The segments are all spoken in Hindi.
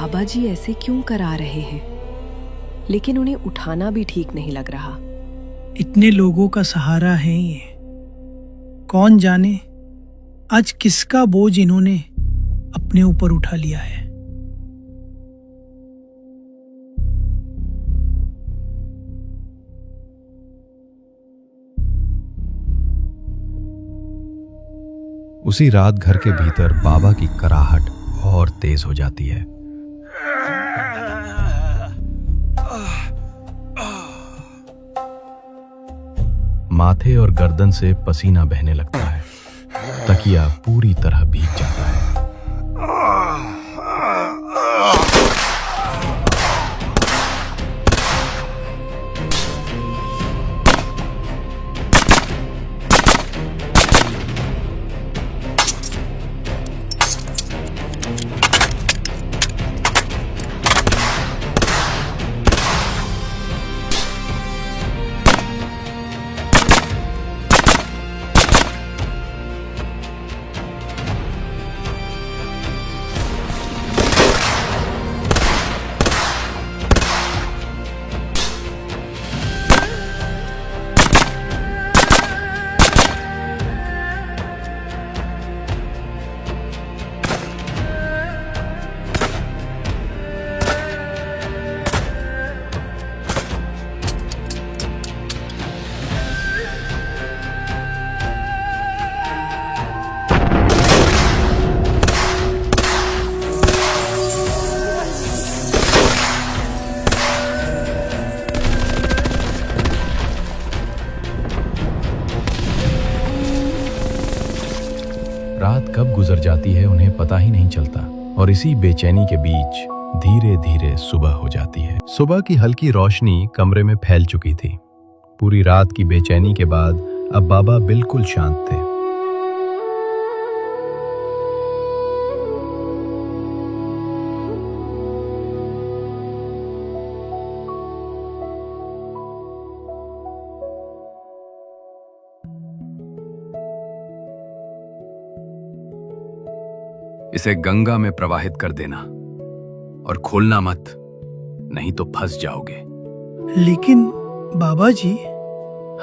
बाबा जी ऐसे क्यों करा रहे हैं, लेकिन उन्हें उठाना भी ठीक नहीं लग रहा। इतने लोगों का सहारा है ये, कौन जाने आज किसका बोझ इन्होंने अपने ऊपर उठा लिया है। उसी रात घर के भीतर बाबा की कराहट और तेज हो जाती है। माथे और गर्दन से पसीना बहने लगता है। तकिया पूरी तरह भीग जाता है। रात कब गुजर जाती है उन्हें पता ही नहीं चलता, और इसी बेचैनी के बीच धीरे धीरे सुबह हो जाती है। सुबह की हल्की रोशनी कमरे में फैल चुकी थी। पूरी रात की बेचैनी के बाद अब बाबा बिल्कुल शांत थे। इसे गंगा में प्रवाहित कर देना और खोलना मत, नहीं तो फंस जाओगे। लेकिन बाबा जी।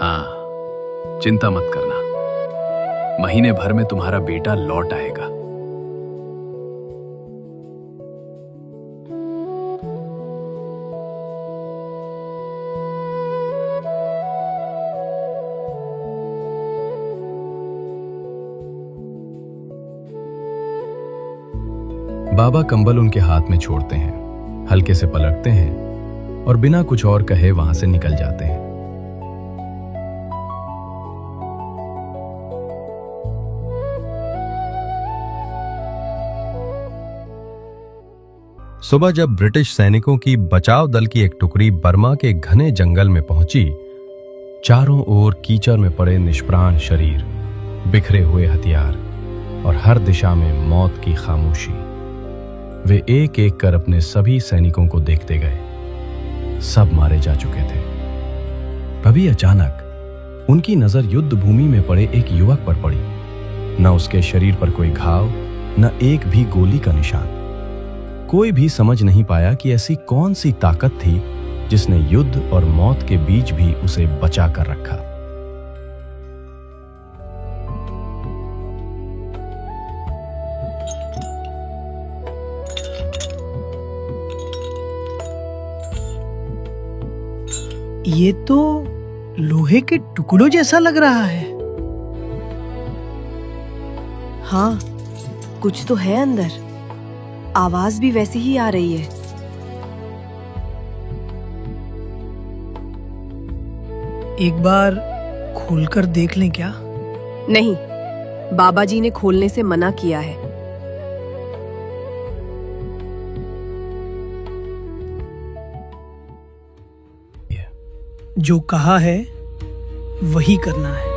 हाँ, चिंता मत करना, महीने भर में तुम्हारा बेटा लौट आएगा। बाबा कंबल उनके हाथ में छोड़ते हैं, हल्के से पलटते हैं और बिना कुछ और कहे वहां से निकल जाते हैं। सुबह जब ब्रिटिश सैनिकों की बचाव दल की एक टुकड़ी बर्मा के घने जंगल में पहुंची, चारों ओर कीचड़ में पड़े निष्प्राण शरीर, बिखरे हुए हथियार और हर दिशा में मौत की खामोशी। वे एक एक कर अपने सभी सैनिकों को देखते गए। सब मारे जा चुके थे। तभी अचानक उनकी नजर युद्ध भूमि में पड़े एक युवक पर पड़ी। न उसके शरीर पर कोई घाव, न एक भी गोली का निशान। कोई भी समझ नहीं पाया कि ऐसी कौन सी ताकत थी जिसने युद्ध और मौत के बीच भी उसे बचा कर रखा। ये तो लोहे के टुकड़ों जैसा लग रहा है। हाँ, कुछ तो है अंदर। आवाज भी वैसी ही आ रही है। एक बार खोलकर देख लें क्या? नहीं, बाबा जी ने खोलने से मना किया है। जो कहा है वही करना है।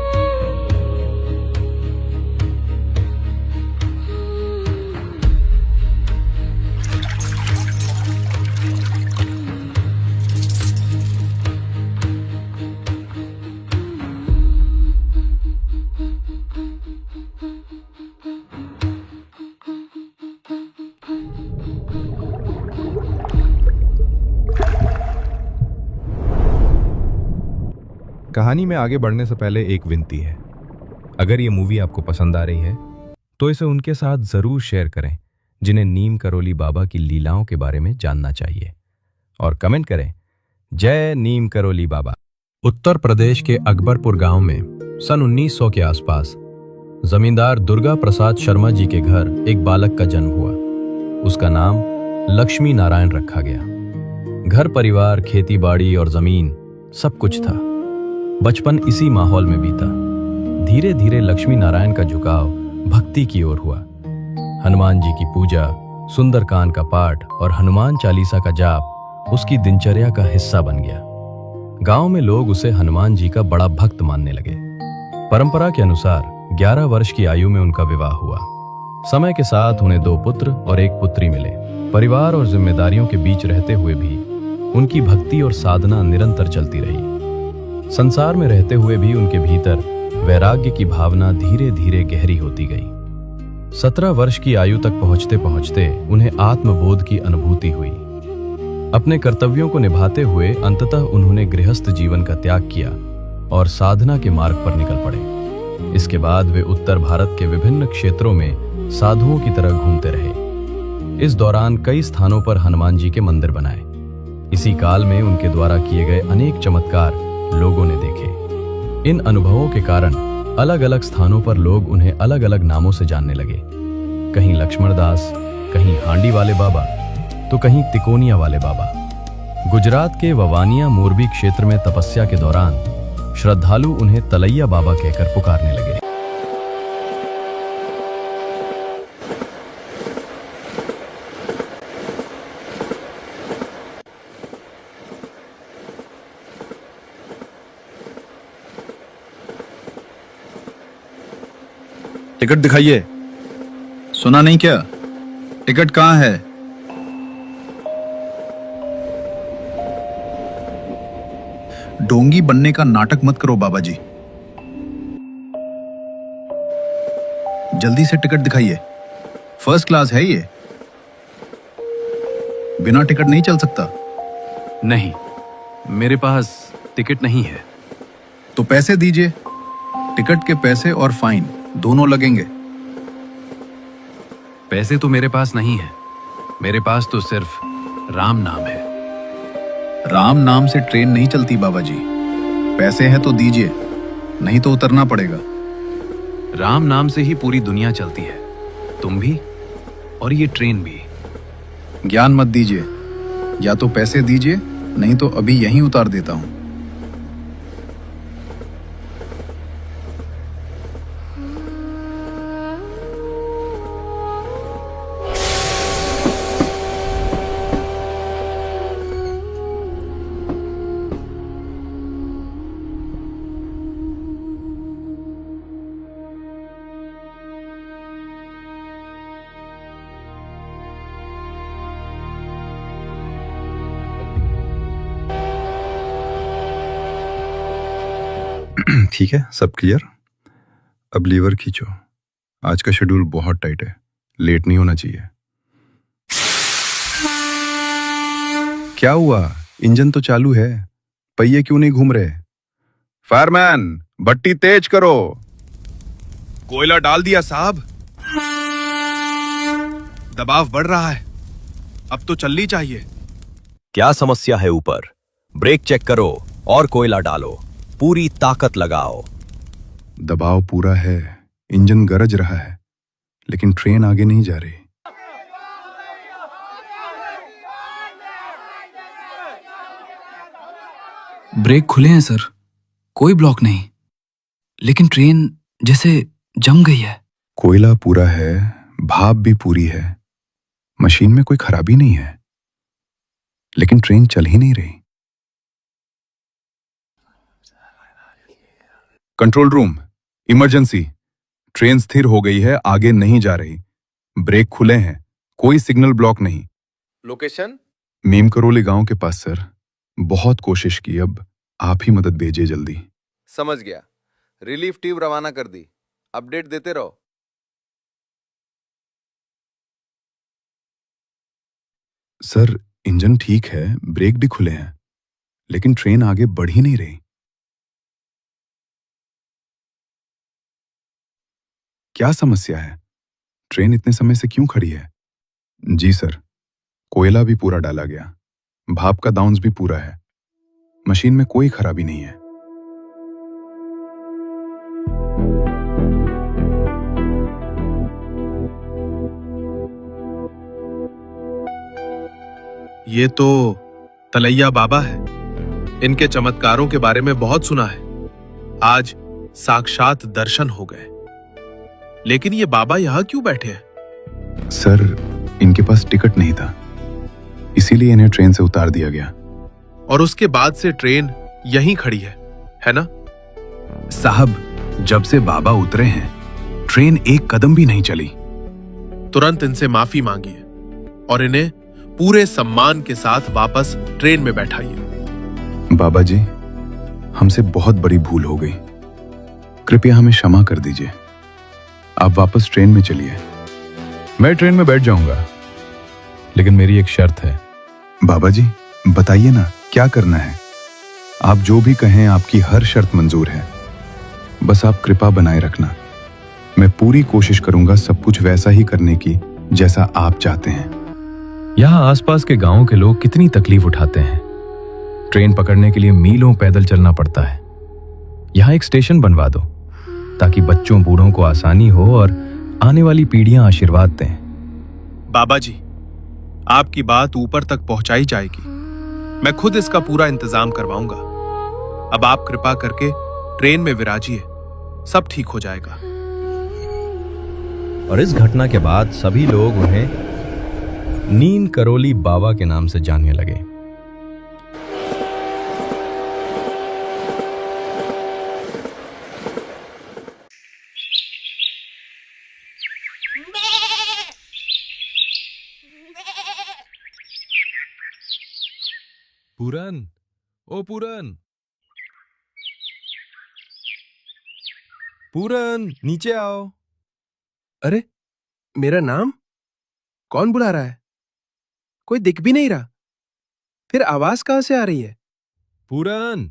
कहानी में आगे बढ़ने से पहले एक विनती है। अगर ये मूवी आपको पसंद आ रही है तो इसे उनके साथ जरूर शेयर करें जिन्हें नीम करोली बाबा की लीलाओं के बारे में जानना चाहिए, और कमेंट करें जय नीम करोली बाबा। उत्तर प्रदेश के अकबरपुर गांव में सन 1900 के आसपास जमींदार दुर्गा प्रसाद शर्मा जी के घर एक बालक का जन्म हुआ। उसका नाम लक्ष्मी नारायण रखा गया। घर परिवार, खेती बाड़ी और जमीन सब कुछ था। बचपन इसी माहौल में बीता। धीरे धीरे लक्ष्मी नारायण का झुकाव भक्ति की ओर हुआ। हनुमान जी की पूजा, सुंदरकांड का पाठ और हनुमान चालीसा का जाप उसकी दिनचर्या का हिस्सा बन गया। गांव में लोग उसे हनुमान जी का बड़ा भक्त मानने लगे। परंपरा के अनुसार 11 वर्ष की आयु में उनका विवाह हुआ। समय के साथ उन्हें 2 पुत्र और 1 पुत्री मिले। परिवार और जिम्मेदारियों के बीच रहते हुए भी उनकी भक्ति और साधना निरंतर चलती रही। संसार में रहते हुए भी उनके भीतर वैराग्य की भावना धीरे धीरे गहरी होती गई। 17 वर्ष की आयु तक पहुंचते पहुंचते उन्हें आत्मबोध की अनुभूति हुई। अपने कर्तव्यों को निभाते हुए अंततः उन्होंने गृहस्थ जीवन का त्याग किया और साधना के मार्ग पर निकल पड़े। इसके बाद वे उत्तर भारत के विभिन्न क्षेत्रों में साधुओं की तरह घूमते रहे। इस दौरान कई स्थानों पर हनुमान जी के मंदिर बनाए। इसी काल में उनके द्वारा किए गए अनेक चमत्कार लोगों ने देखे। इन अनुभवों के कारण अलग अलग स्थानों पर लोग उन्हें अलग अलग नामों से जानने लगे। कहीं लक्ष्मण दास, कहीं हांडी वाले बाबा, तो कहीं तिकोनिया वाले बाबा। गुजरात के ववानिया मोरबी क्षेत्र में तपस्या के दौरान श्रद्धालु उन्हें तलैया बाबा कहकर पुकारने लगे। टिकट दिखाइए। सुना नहीं क्या? टिकट कहाँ है? ढोंगी बनने का नाटक मत करो बाबा जी। जल्दी से टिकट दिखाइए। फर्स्ट क्लास है ये। बिना टिकट नहीं चल सकता। नहीं, मेरे पास टिकट नहीं है। तो पैसे दीजिए। टिकट के पैसे और फाइन दोनों लगेंगे। पैसे तो मेरे पास नहीं है। मेरे पास तो सिर्फ राम नाम है। राम नाम से ट्रेन नहीं चलती बाबा जी। पैसे हैं तो दीजिए, नहीं तो उतरना पड़ेगा। राम नाम से ही पूरी दुनिया चलती है, तुम भी और ये ट्रेन भी। ज्ञान मत दीजिए। या तो पैसे दीजिए, नहीं तो अभी यहीं उतार देता हूं। ठीक है, सब क्लियर। अब लीवर खींचो। आज का शेड्यूल बहुत टाइट है, लेट नहीं होना चाहिए। क्या हुआ? इंजन तो चालू है, पहिए क्यों नहीं घूम रहे? फायरमैन, भट्टी तेज करो। कोयला डाल दिया साहब। दबाव बढ़ रहा है, अब तो चलनी चाहिए। क्या समस्या है? ऊपर ब्रेक चेक करो और कोयला डालो, पूरी ताकत लगाओ। दबाव पूरा है, इंजन गरज रहा है, लेकिन ट्रेन आगे नहीं जा रही। ब्रेक खुले हैं सर, कोई ब्लॉक नहीं, लेकिन ट्रेन जैसे जम गई है। कोयला पूरा है, भाप भी पूरी है, मशीन में कोई खराबी नहीं है, लेकिन ट्रेन चल ही नहीं रही। Control room, emergency. ट्रेन स्थिर हो गई है, आगे नहीं जा रही। ब्रेक खुले हैं, कोई सिग्नल ब्लॉक नहीं। लोकेशन? नीम करोली गांव के पास सर। बहुत कोशिश की, अब आप ही मदद भेजिए जल्दी। समझ गया। रिलीफ टीम रवाना कर दी। अपडेट देते रहो। सर, इंजन ठीक है, ब्रेक भी खुले हैं, लेकिन ट्रेन आगे बढ़ ही नहीं रही। क्या समस्या है? ट्रेन इतने समय से क्यों खड़ी है? जी सर, कोयला भी पूरा डाला गया, भाप का दाउंस भी पूरा है, मशीन में कोई खराबी नहीं है। ये तो तलैया बाबा है। इनके चमत्कारों के बारे में बहुत सुना है, आज साक्षात दर्शन हो गए। लेकिन ये बाबा यहां क्यों बैठे हैं? सर, इनके पास टिकट नहीं था, इसीलिए इन्हें ट्रेन से उतार दिया गया। और उसके बाद से ट्रेन यहीं खड़ी है ना? साहब, जब से बाबा उतरे हैं ट्रेन एक कदम भी नहीं चली। तुरंत इनसे माफी मांगिए और इन्हें पूरे सम्मान के साथ वापस ट्रेन में बैठाइए। बाबा जी, हमसे बहुत बड़ी भूल हो गई, कृपया हमें क्षमा कर दीजिए। आप वापस ट्रेन में चलिए। मैं ट्रेन में बैठ जाऊंगा, लेकिन मेरी एक शर्त है। बाबा जी, बताइए ना, क्या करना है? आप जो भी कहें, आपकी हर शर्त मंजूर है। बस आप कृपा बनाए रखना। मैं पूरी कोशिश करूंगा सब कुछ वैसा ही करने की जैसा आप चाहते हैं। यहाँ आसपास के गांवों के लोग कितनी तकलीफ उठाते हैं। ट्रेन पकड़ने के लिए मीलों पैदल चलना पड़ता है। यहाँ एक स्टेशन बनवा दो ताकि बच्चों बूढ़ों को आसानी हो और आने वाली पीढ़ियां आशीर्वाद दें। बाबा जी, आपकी बात ऊपर तक पहुंचाई जाएगी। मैं खुद इसका पूरा इंतजाम करवाऊंगा। अब आप कृपा करके ट्रेन में विराजिए, सब ठीक हो जाएगा। और इस घटना के बाद सभी लोग उन्हें नीन करोली बाबा के नाम से जानने लगे। पूरन, ओ पूरन, पूरन, नीचे आओ। अरे, मेरा नाम? कौन बुला रहा है? कोई दिख भी नहीं रहा, फिर आवाज कहां से आ रही है? पूरन,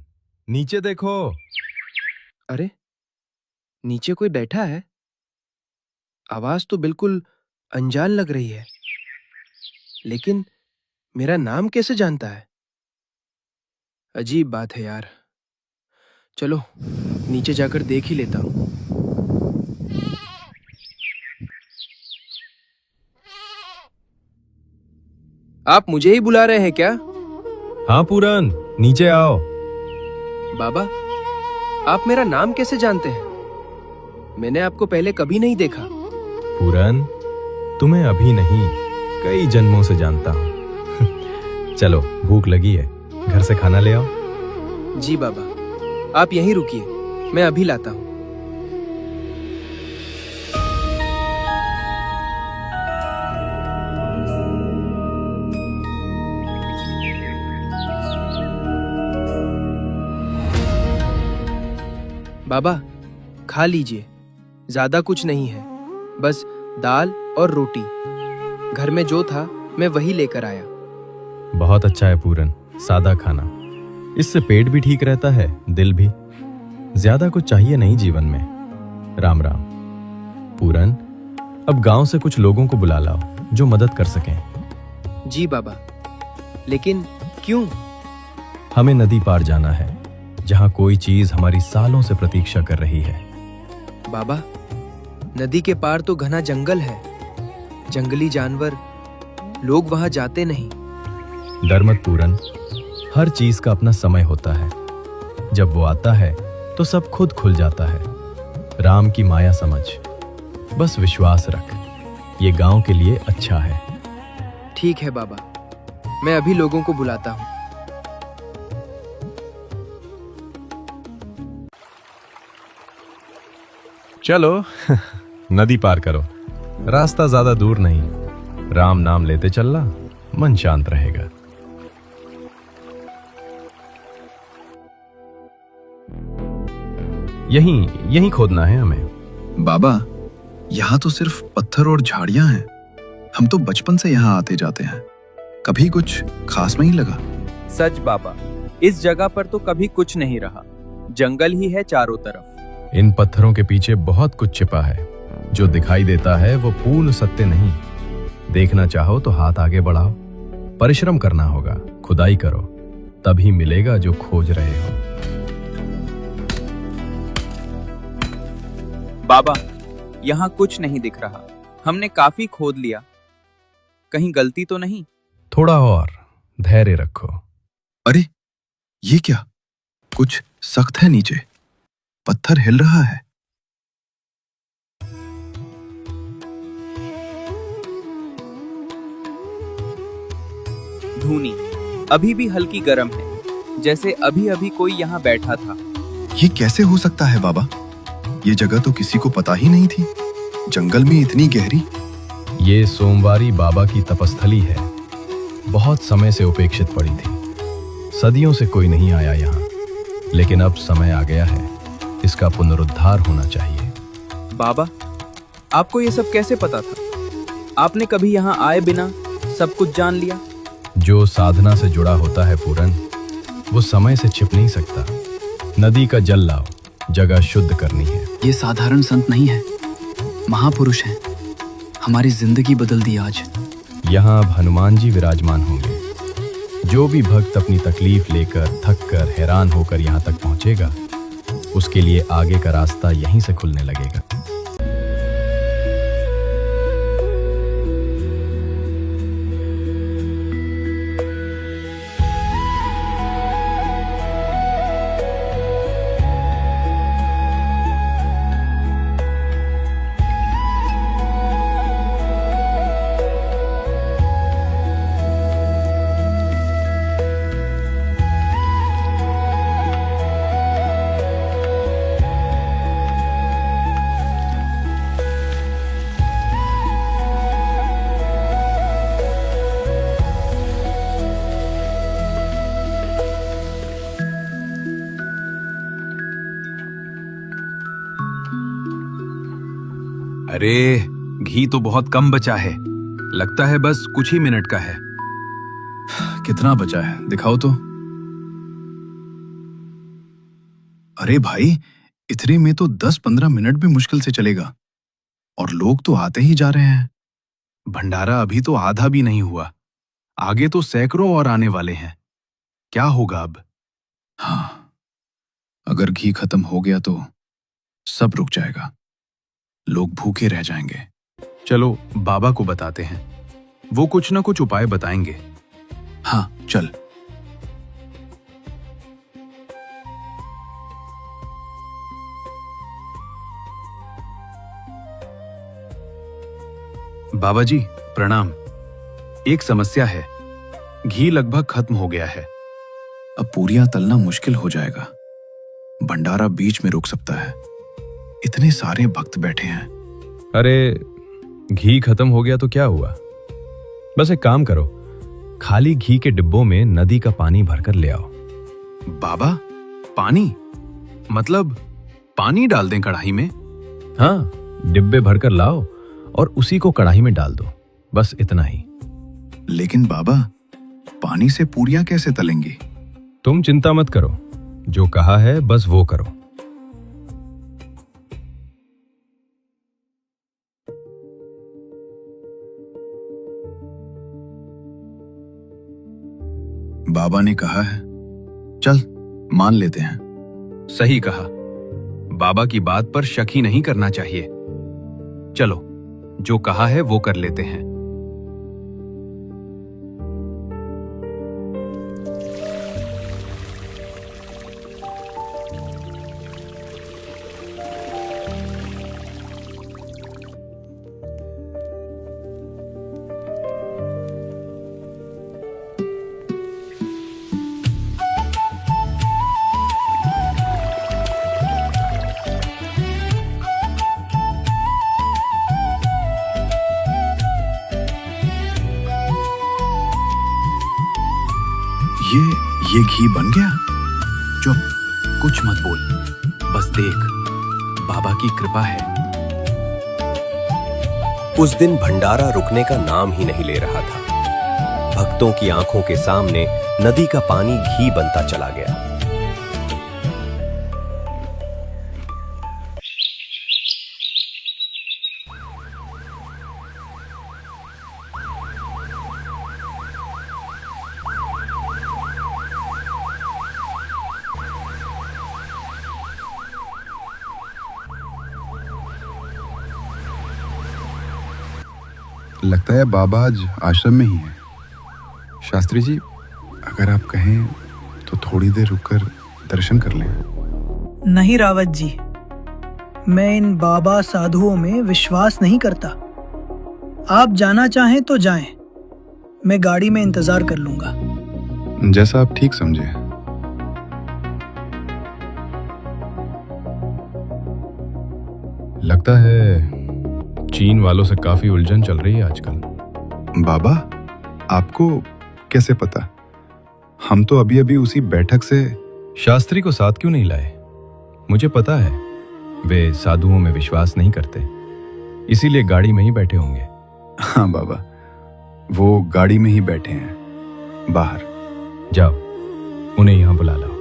नीचे देखो। अरे, नीचे कोई बैठा है। आवाज तो बिल्कुल अनजान लग रही है, लेकिन मेरा नाम कैसे जानता है? अजीब बात है यार। चलो नीचे जाकर देख ही लेता हूं। आप मुझे ही बुला रहे हैं क्या? हाँ पूरन, नीचे आओ। बाबा, आप मेरा नाम कैसे जानते हैं? मैंने आपको पहले कभी नहीं देखा। पूरन, तुम्हें अभी नहीं, कई जन्मों से जानता हूं। चलो, भूख लगी है, घर से खाना ले आओ। जी बाबा, आप यहीं रुकिए, मैं अभी लाता हूं। बाबा, खा लीजिए, ज्यादा कुछ नहीं है, बस दाल और रोटी। घर में जो था मैं वही लेकर आया। बहुत अच्छा है पूरन, सादा खाना, इससे पेट भी ठीक रहता है, दिल भी। ज्यादा कुछ चाहिए नहीं जीवन में। राम राम। पूरन, अब गांव से कुछ लोगों को बुला लाओ जो मदद कर सकें। जी बाबा, लेकिन क्यों? हमें नदी पार जाना है, जहां कोई चीज हमारी सालों से प्रतीक्षा कर रही है। बाबा, नदी के पार तो घना जंगल है, जंगली जानवर, लोग वहां जाते नहीं। डर मत पूरन, हर चीज का अपना समय होता है। जब वो आता है तो सब खुद खुल जाता है। राम की माया समझ, बस विश्वास रख, ये गांव के लिए अच्छा है। ठीक है बाबा, मैं अभी लोगों को बुलाता हूं। चलो नदी पार करो, रास्ता ज्यादा दूर नहीं। राम नाम लेते चलना, मन शांत रहेगा। यहीं खोदना है हमें। बाबा, यहाँ तो सिर्फ पत्थर और झाड़ियां हैं। हम तो बचपन से यहाँ आते जाते हैं, कभी कुछ खास नहीं लगा। सच बाबा, इस जगह पर तो कभी कुछ नहीं रहा, जंगल ही है चारों तरफ। इन पत्थरों के पीछे बहुत कुछ छिपा है। जो दिखाई देता है वो पूर्ण सत्य नहीं। देखना चाहो तो हाथ आगे बढ़ाओ, परिश्रम करना होगा, खुदाई करो, तभी मिलेगा जो खोज रहे हो। बाबा, यहाँ कुछ नहीं दिख रहा। हमने काफी खोद लिया, कहीं गलती तो नहीं? थोड़ा और धैर्य रखो। अरे ये क्या, कुछ सख्त है नीचे, पत्थर हिल रहा है। धूनी अभी भी हल्की गर्म है, जैसे अभी अभी कोई यहाँ बैठा था। ये कैसे हो सकता है बाबा? ये जगह तो किसी को पता ही नहीं थी, जंगल में इतनी गहरी। ये सोमवारी बाबा की तपस्थली है, बहुत समय से उपेक्षित पड़ी थी। सदियों से कोई नहीं आया यहाँ, लेकिन अब समय आ गया है, इसका पुनरुद्धार होना चाहिए। बाबा, आपको ये सब कैसे पता था? आपने कभी यहाँ आए बिना सब कुछ जान लिया? जो साधना से जुड़ा होता है पूरन, वो समय से छिप नहीं सकता। नदी का जल लाओ, जगह शुद्ध करनी है। ये साधारण संत नहीं है, महापुरुष हैं। हमारी जिंदगी बदल दी आज। यहाँ अब हनुमान जी विराजमान होंगे। जो भी भक्त अपनी तकलीफ लेकर, थक कर, हैरान होकर यहाँ तक पहुँचेगा, उसके लिए आगे का रास्ता यहीं से खुलने लगेगा। अरे घी तो बहुत कम बचा है, लगता है बस कुछ ही मिनट का है। कितना बचा है दिखाओ तो। अरे भाई, इतने में तो 10-15 मिनट भी मुश्किल से चलेगा, और लोग तो आते ही जा रहे हैं। भंडारा अभी तो आधा भी नहीं हुआ, आगे तो सैकड़ों और आने वाले हैं। क्या होगा अब? हाँ, अगर घी खत्म हो गया तो सब रुक जाएगा, लोग भूखे रह जाएंगे। चलो बाबा को बताते हैं, वो कुछ ना कुछ उपाय बताएंगे। हाँ चल। बाबा जी प्रणाम। एक समस्या है, घी लगभग खत्म हो गया है। अब पूरियां तलना मुश्किल हो जाएगा, भंडारा बीच में रुक सकता है, इतने सारे भक्त बैठे हैं। अरे घी खत्म हो गया तो क्या हुआ, बस एक काम करो, खाली घी के डिब्बों में नदी का पानी भरकर ले आओ। बाबा पानी? मतलब पानी डाल दें कढ़ाई में? हाँ, डिब्बे भरकर लाओ और उसी को कढ़ाई में डाल दो, बस इतना ही। लेकिन बाबा, पानी से पूरियां कैसे तलेंगी? तुम चिंता मत करो, जो कहा है बस वो करो। बाबा ने कहा है, चल मान लेते हैं। सही कहा, बाबा की बात पर शक ही नहीं करना चाहिए। चलो, जो कहा है वो कर लेते हैं। ये घी बन गया? चुप, कुछ मत बोल, बस देख, बाबा की कृपा है। उस दिन भंडारा रुकने का नाम ही नहीं ले रहा था। भक्तों की आंखों के सामने नदी का पानी घी बनता चला गया। लगता है बाबा आज आश्रम में ही है। शास्त्री जी, अगर आप कहें तो थोड़ी देर रुककर दर्शन कर लें। नहीं रावत जी, मैं इन बाबा साधुओं में विश्वास नहीं करता। आप जाना चाहें तो जाएं, मैं गाड़ी में इंतजार कर लूंगा। जैसा आप ठीक समझे। लगता है चीन वालों से काफी उलझन चल रही है आजकल। बाबा, आपको कैसे पता? हम तो अभी अभी उसी बैठक से। शास्त्री को साथ क्यों नहीं लाए? मुझे पता है वे साधुओं में विश्वास नहीं करते, इसीलिए गाड़ी में ही बैठे होंगे। हाँ बाबा, वो गाड़ी में ही बैठे हैं बाहर। जाओ, उन्हें यहां बुला लाओ।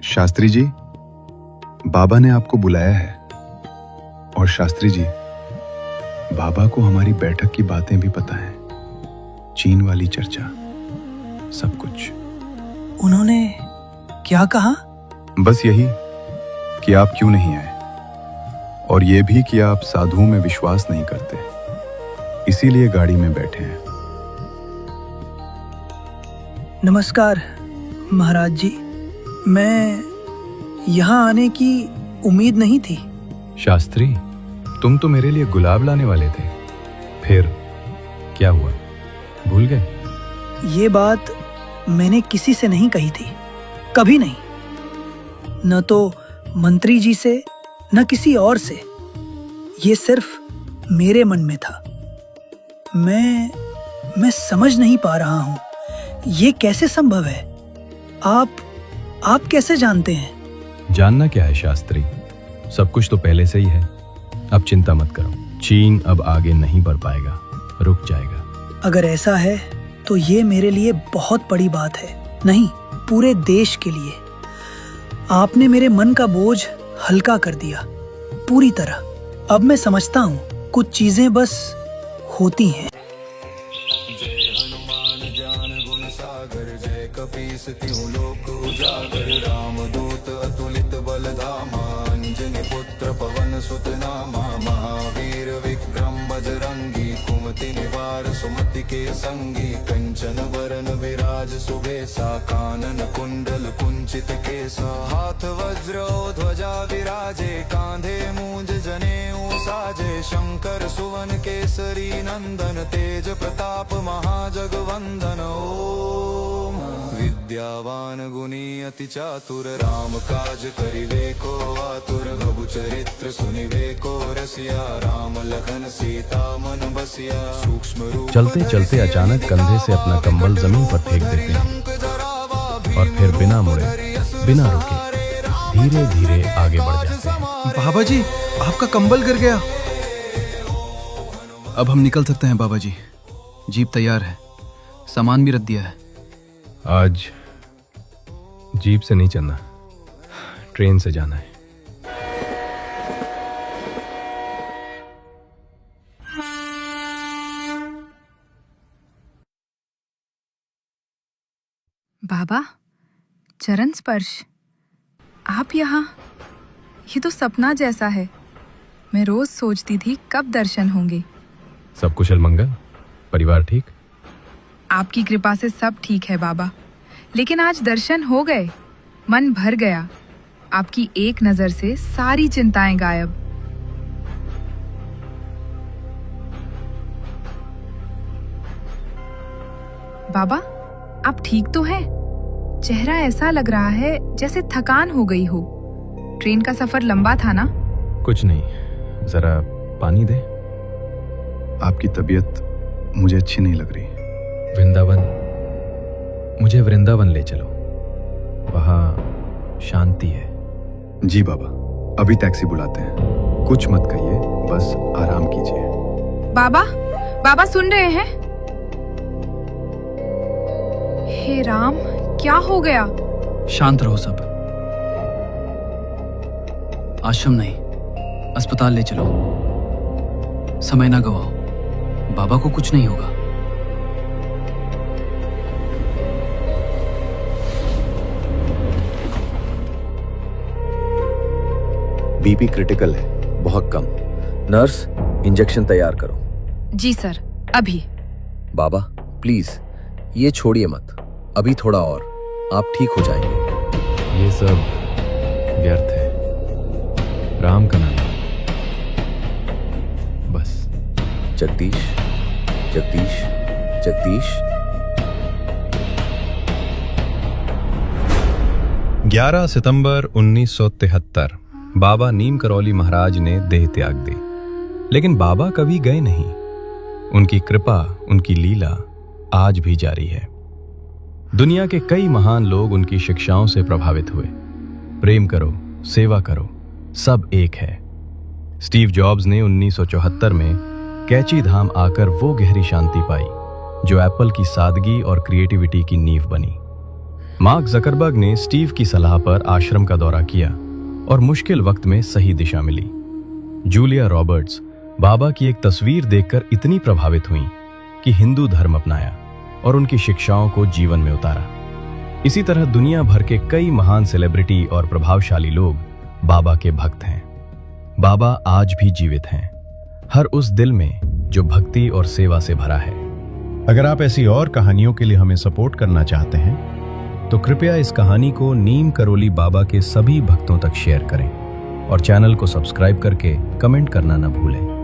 शास्त्री जी, बाबा ने आपको बुलाया है। और शास्त्री जी, बाबा को हमारी बैठक की बातें भी पता है, चीन वाली चर्चा, सब कुछ। उन्होंने क्या कहा? बस यही कि आप क्यों नहीं आए, और यह भी कि आप साधुओं में विश्वास नहीं करते, इसीलिए गाड़ी में बैठे हैं। नमस्कार महाराज जी, मैं यहाँ आने की उम्मीद नहीं थी। शास्त्री, तुम तो मेरे लिए गुलाब लाने वाले थे, फिर क्या हुआ, भूल गए? ये बात मैंने किसी से नहीं कही थी, कभी नहीं। न तो मंत्री जी से, न किसी और से। ये सिर्फ मेरे मन में था। मैं समझ नहीं पा रहा हूं, ये कैसे संभव है? आप कैसे जानते हैं? जानना क्या है शास्त्री, सब कुछ तो पहले से ही है। अब चिंता मत करो, चीन अब आगे नहीं बढ़ पाएगा, रुक जाएगा। अगर ऐसा है तो ये मेरे लिए बहुत बड़ी बात है, नहीं पूरे देश के लिए। आपने मेरे मन का बोझ हल्का कर दिया पूरी तरह। अब मैं समझता हूँ कुछ चीजें बस होती हैं। रामदूत अतुलित बलधामा, अंजनी पुत्र पवन सुत नामा, महावीर विक्रम बजरंगी, कुमति निवार सुमति के संगी, कंचन वरन विराज सुबेसा, कानन कुंडल कुंचित केसा, हाथ वज्र ध्वजा विराजे, कांधे मूंज जनेऊ साजे, शंकर सुवन केसरी नंदन, तेज प्रताप महाजगवंदन। ओम विद्यावान गुणी अति चातुर, राम काज करिवे को आतुर, प्रभु चरित्र सुनिवे को रसिया, राम लखन सीता मन बसिया, सूक्ष्म रूप। चलते चलते अचानक कंधे से अपना कंबल जमीन पर फेंक देते हैं और फिर बिना मुड़े, बिना रुके धीरे धीरे आगे बढ़ जाते हैं। बाबा जी, आपका कंबल गिर गया। अब हम निकल सकते हैं बाबा जी, जीप तैयार है, सामान भी रख दिया है। आज जीप से नहीं चलना, ट्रेन से जाना है। बाबा, चरण स्पर्श, आप यहाँ? ये तो सपना जैसा है। मैं रोज सोचती थी कब दर्शन होंगे। सब कुशल मंगल? परिवार ठीक? आपकी कृपा से सब ठीक है बाबा, लेकिन आज दर्शन हो गए, मन भर गया। आपकी एक नजर से सारी चिंताएं गायब। बाबा, आप ठीक तो हैं? चेहरा ऐसा लग रहा है जैसे थकान हो गई हो। ट्रेन का सफर लंबा था ना? कुछ नहीं, जरा पानी दे। आपकी तबीयत मुझे अच्छी नहीं लग रही। वृंदावन, मुझे वृंदावन ले चलो, वहां शांति है। जी बाबा, अभी टैक्सी बुलाते हैं। कुछ मत कहिए, बस आराम कीजिए। बाबा, बाबा सुन रहे हैं? हे राम, क्या हो गया? शांत रहो सब। आश्रम नहीं, अस्पताल ले चलो। समय ना गवाओ, बाबा को कुछ नहीं होगा। बीपी क्रिटिकल है, बहुत कम। नर्स, इंजेक्शन तैयार करो। जी सर, अभी। बाबा प्लीज ये छोड़िए मत, अभी थोड़ा और, आप ठीक हो जाएंगे। ये सब व्यर्थ है। राम का नाम बस। जगदीश, जगदीश, जगदीश। 11 सितंबर 1973 बाबा नीम करौली महाराज ने देह त्याग दी, लेकिन बाबा कभी गए नहीं। उनकी कृपा, उनकी लीला आज भी जारी है। दुनिया के कई महान लोग उनकी शिक्षाओं से प्रभावित हुए। प्रेम करो, सेवा करो, सब एक है। स्टीव जॉब्स ने 1974 में कैची धाम आकर वो गहरी शांति पाई जो एप्पल की सादगी और क्रिएटिविटी की नींव बनी। मार्क जकरबर्ग ने स्टीव की सलाह पर आश्रम का दौरा किया और मुश्किल वक्त में सही दिशा मिली। जूलिया रॉबर्ट्स बाबा की एक तस्वीर देखकर इतनी प्रभावित हुई कि हिंदू धर्म अपनाया और उनकी शिक्षाओं को जीवन में उतारा। इसी तरह दुनिया भर के कई महान सेलिब्रिटी और प्रभावशाली लोग बाबा के भक्त हैं। बाबा आज भी जीवित हैं, हर उस दिल में जो भक्ति और सेवा से भरा है। अगर आप ऐसी और कहानियों के लिए हमें सपोर्ट करना चाहते हैं तो कृपया इस कहानी को नीम करौली बाबा के सभी भक्तों तक शेयर करें और चैनल को सब्सक्राइब करके कमेंट करना न भूलें।